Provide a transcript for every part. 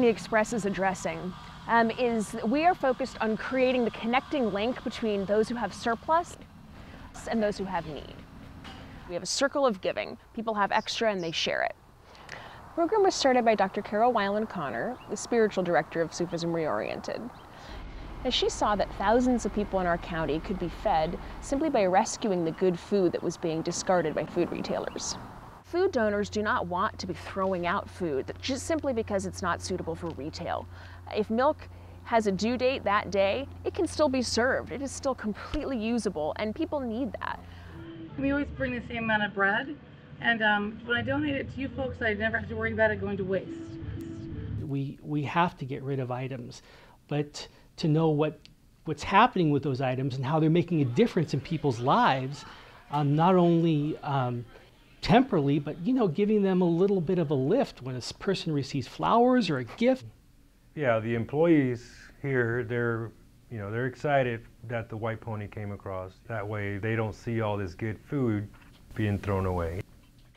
Pony Express is addressing is we are focused on creating the connecting link between those who have surplus and those who have need. We have a circle of giving. People have extra and they share it. The program was started by Dr. Carol Weiland Connor, the spiritual director of Sufism Reoriented. As she saw that thousands of people in our county could be fed simply by rescuing the good food that was being discarded by food retailers. Food donors do not want to be throwing out food just simply because it's not suitable for retail. If milk has a due date that day, it can still be served. It is still completely usable, and people need that. We always bring the same amount of bread, and when I donate it to you folks, I never have to worry about it going to waste. We have to get rid of items, but to know what's happening with those items and how they're making a difference in people's lives, not only temporarily, but giving them a little bit of a lift when a person receives flowers or a gift. Yeah, the employees here, they're excited that the White Pony came across. That way they don't see all this good food being thrown away.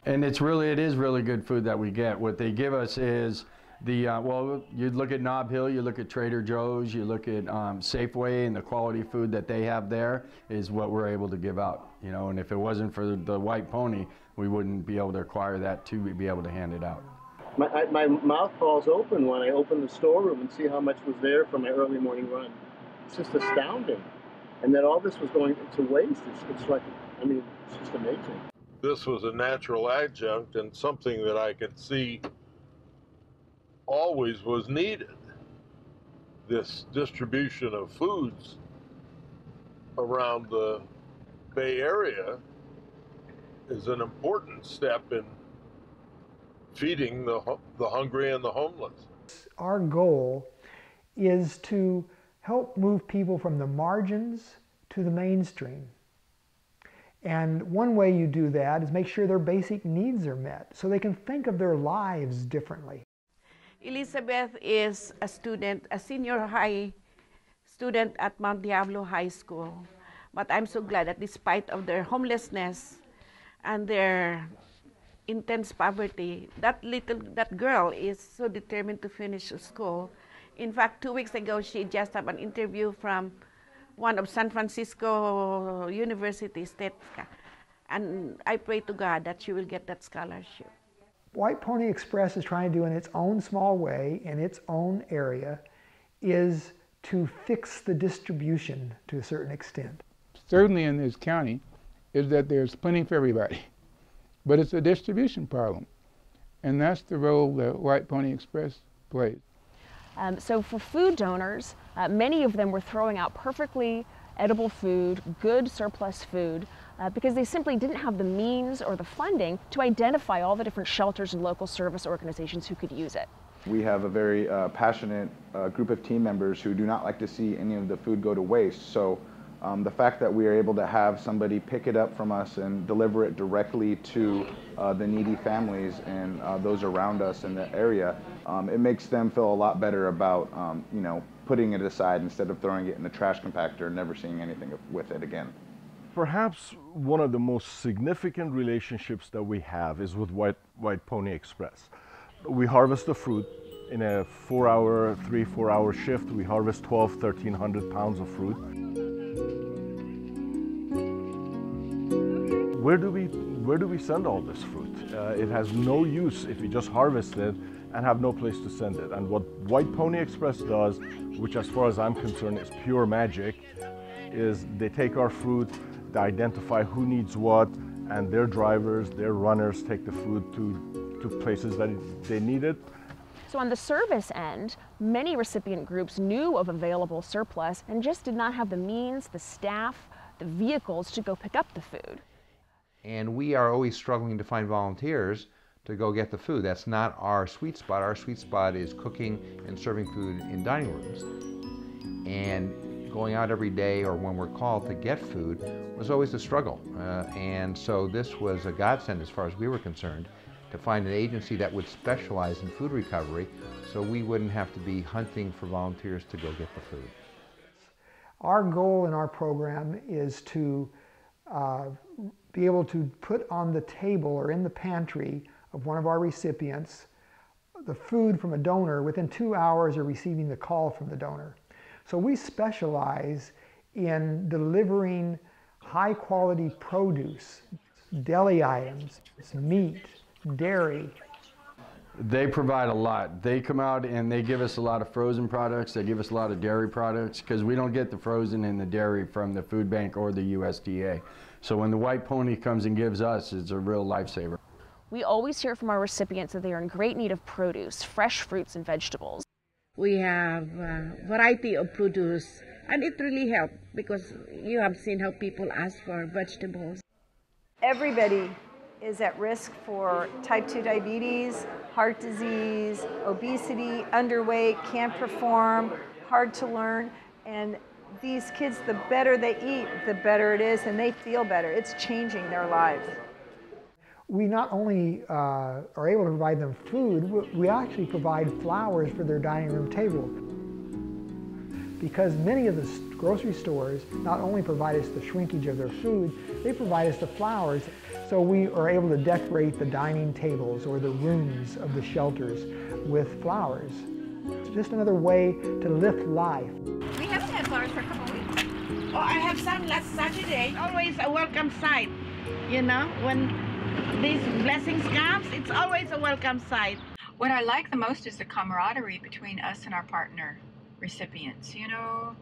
And it is really good food that we get. What they give us is well, you look at Nob Hill, you look at Trader Joe's, you look at Safeway, and the quality food that they have there is what we're able to give out. And if it wasn't for the White Pony, we wouldn't be able to acquire that to be able to hand it out. My mouth falls open when I open the storeroom and see how much was there for my early morning run. It's just astounding. And that all this was going to waste, it's like, it's just amazing. This was a natural adjunct and something that I could see always was needed. This distribution of foods around the Bay Area is an important step in feeding the hungry and the homeless. Our goal is to help move people from the margins to the mainstream. And one way you do that is make sure their basic needs are met so they can think of their lives differently. Elizabeth is a senior high student at Mount Diablo High School. But I'm so glad that despite of their homelessness and their intense poverty, that girl is so determined to finish school. In fact, 2 weeks ago, she just had an interview from one of San Francisco University State, and I pray to God that she will get that scholarship. White Pony Express is trying to do in its own small way, in its own area, is to fix the distribution to a certain extent. Certainly in this county is that there's plenty for everybody, but it's a distribution problem, and that's the role that White Pony Express plays. So for food donors, many of them were throwing out perfectly edible food, good surplus food, because they simply didn't have the means or the funding to identify all the different shelters and local service organizations who could use it. We have a very passionate group of team members who do not like to see any of the food go to waste. So the fact that we are able to have somebody pick it up from us and deliver it directly to the needy families and those around us in the area, it makes them feel a lot better about putting it aside instead of throwing it in the trash compactor and never seeing anything with it again. Perhaps one of the most significant relationships that we have is with White Pony Express. We harvest the fruit in a 4 hour shift. We harvest 1,300 pounds of fruit. Where do we send all this fruit? It has no use if we just harvest it and have no place to send it. And what White Pony Express does, which as far as I'm concerned is pure magic, is they take our fruit, they identify who needs what, and their drivers, their runners take the food to places that they need it. So on the service end, many recipient groups knew of available surplus and just did not have the means, the staff, the vehicles to go pick up the food. And we are always struggling to find volunteers to go get the food. That's not our sweet spot. Our sweet spot is cooking and serving food in dining rooms. And going out every day or when we're called to get food was always a struggle. And so this was a godsend as far as we were concerned, to find an agency that would specialize in food recovery so we wouldn't have to be hunting for volunteers to go get the food. Our goal in our program is to be able to put on the table or in the pantry of one of our recipients the food from a donor within 2 hours of receiving the call from the donor. So we specialize in delivering high quality produce, deli items, meat, dairy. They provide a lot. They come out and they give us a lot of frozen products. They give us a lot of dairy products because we don't get the frozen and the dairy from the food bank or the USDA. So when the White Pony comes and gives us, it's a real lifesaver. We always hear from our recipients that they are in great need of produce, fresh fruits and vegetables. We have a variety of produce, and it really helped because you have seen how people ask for vegetables. Everybody is at risk for type 2 diabetes, heart disease, obesity, underweight, can't perform, hard to learn. And these kids, the better they eat, the better it is, and they feel better. It's changing their lives. We not only are able to provide them food, we actually provide flowers for their dining room table. Because many of the grocery stores not only provide us the shrinkage of their food, they provide us the flowers. So we are able to decorate the dining tables or the rooms of the shelters with flowers. It's just another way to lift life. We haven't had flowers for a couple of weeks. Oh, I have some last Saturday. Always a welcome sight. You know, when these blessings comes, it's always a welcome sight. What I like the most is the camaraderie between us and our partner recipients. You know,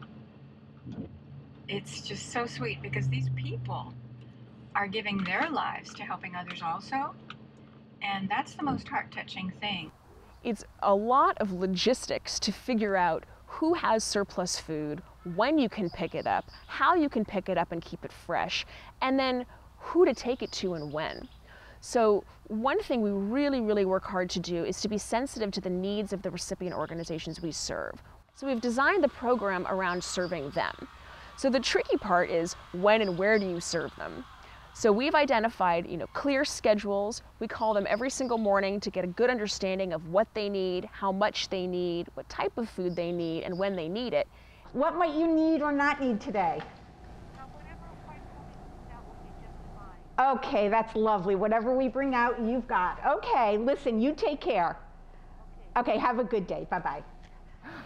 it's just so sweet because these people are giving their lives to helping others also, and that's the most heart-touching thing. It's a lot of logistics to figure out who has surplus food, when you can pick it up, how you can pick it up and keep it fresh, and then who to take it to and when. So one thing we really work hard to do is to be sensitive to the needs of the recipient organizations we serve. So we've designed the program around serving them. So the tricky part is when and where do you serve them? So we've identified, clear schedules. We call them every single morning to get a good understanding of what they need, how much they need, what type of food they need, and when they need it. What might you need or not need today? Okay, that's lovely. Whatever we bring out, you've got. Okay, listen, you take care. Okay, have a good day. Bye-bye.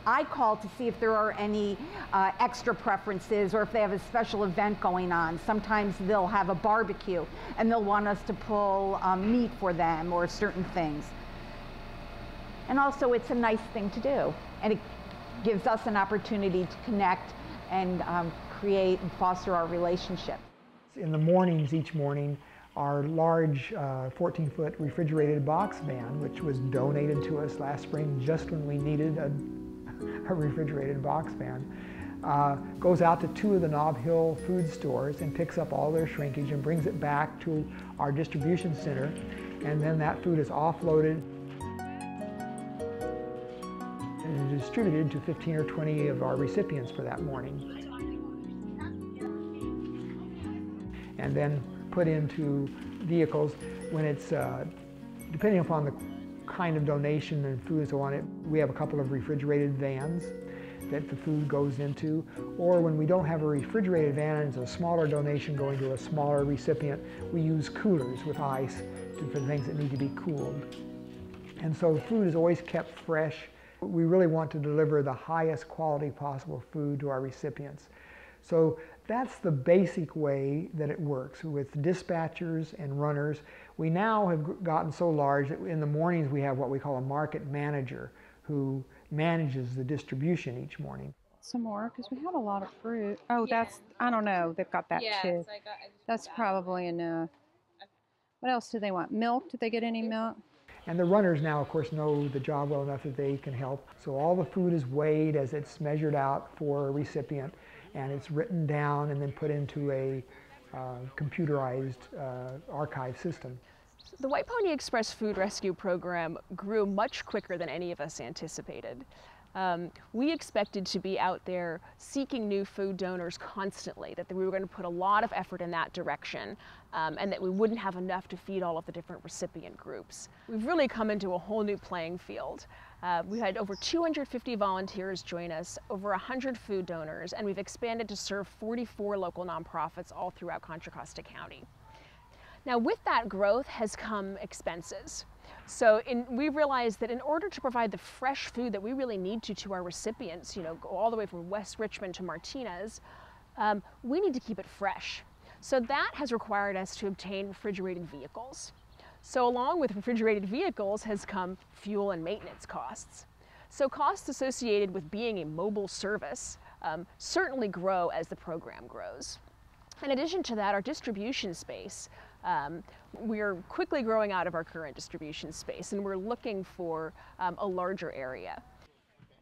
I call to see if there are any extra preferences or if they have a special event going on. Sometimes they'll have a barbecue and they'll want us to pull meat for them or certain things. And also it's a nice thing to do. And it gives us an opportunity to connect and create and foster our relationship. In the mornings, each morning, our large 14-foot refrigerated box van, which was donated to us last spring just when we needed a refrigerated box van, goes out to 2 of the Nob Hill food stores and picks up all their shrinkage and brings it back to our distribution center, and then that food is offloaded and distributed to 15 or 20 of our recipients for that morning, and then put into vehicles when it's, depending upon the kind of donation and food and so on, we have a couple of refrigerated vans that the food goes into, or when we don't have a refrigerated van and it's a smaller donation going to a smaller recipient, we use coolers with ice for things that need to be cooled. And so food is always kept fresh. We really want to deliver the highest quality possible food to our recipients. So that's the basic way that it works with dispatchers and runners. We now have gotten so large that in the mornings we have what we call a market manager who manages the distribution each morning. Some more, because we have a lot of fruit. Oh, that's, I don't know, they've got that too. That's probably enough. What else do they want? Milk? Did they get any milk? And the runners now, of course, know the job well enough that they can help. So all the food is weighed as it's measured out for a recipient, and it's written down and then put into a computerized archive system. The White Pony Express Food Rescue Program grew much quicker than any of us anticipated. We expected to be out there seeking new food donors constantly, that we were going to put a lot of effort in that direction, and that we wouldn't have enough to feed all of the different recipient groups. We've really come into a whole new playing field. We had over 250 volunteers join us, over 100 food donors, and we've expanded to serve 44 local nonprofits all throughout Contra Costa County. Now with that growth has come expenses. So we realized that in order to provide the fresh food that we really need to our recipients, you know, go all the way from West Richmond to Martinez, we need to keep it fresh. So that has required us to obtain refrigerated vehicles. So along with refrigerated vehicles has come fuel and maintenance costs. So costs associated with being a mobile service certainly grow as the program grows. In addition to that, our distribution space, we're quickly growing out of our current distribution space, and we're looking for a larger area.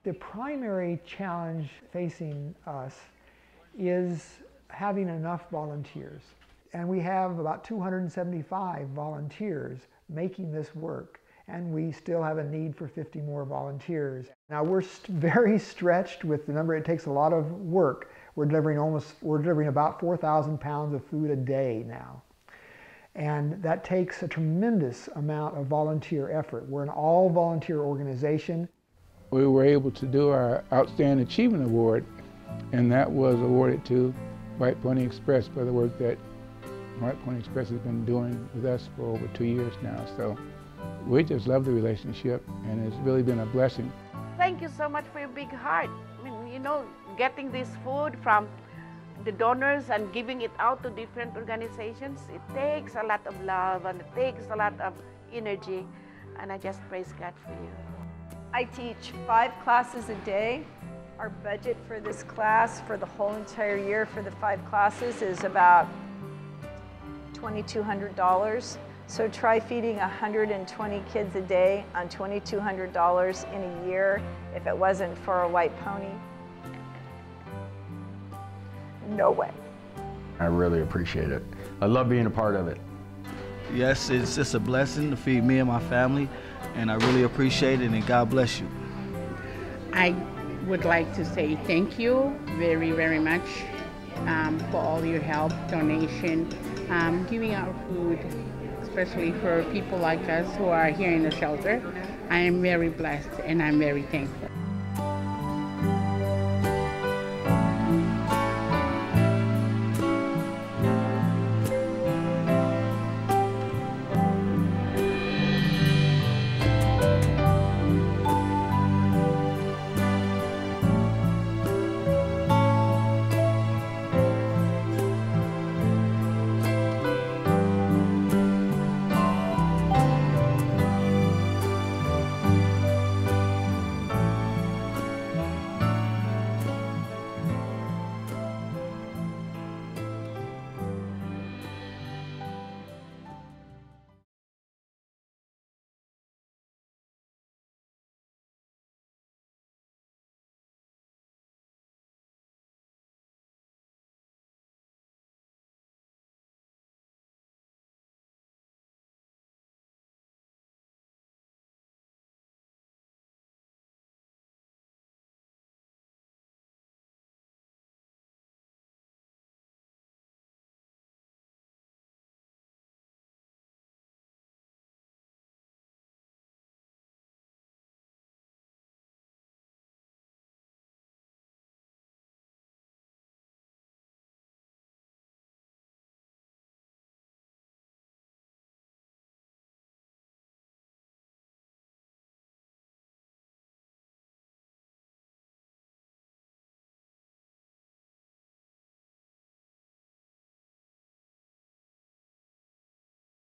The primary challenge facing us is having enough volunteers. And we have about 275 volunteers making this work, and we still have a need for 50 more volunteers. Now we're very stretched with the number. It takes a lot of work. We're delivering about 4,000 pounds of food a day now. And that takes a tremendous amount of volunteer effort. We're an all-volunteer organization. We were able to do our Outstanding Achievement Award, and that was awarded to White Pony Express for the work that White Pony Express has been doing with us for over 2 years now. So we just love the relationship, and it's really been a blessing. Thank you so much for your big heart. I mean, you know, getting this food from the donors and giving it out to different organizations, it takes a lot of love and it takes a lot of energy, and I just praise God for you. I teach 5 classes a day. Our budget for this class for the whole entire year for the 5 classes is about $2,200. So try feeding 120 kids a day on $2,200 in a year if it wasn't for a White Pony. No way. I really appreciate it. I love being a part of it. Yes, it's just a blessing to feed me and my family, and I really appreciate it, and God bless you. I would like to say thank you very, very much for all your help, donation, giving out food, especially for people like us who are here in the shelter. I am very blessed and I'm very thankful.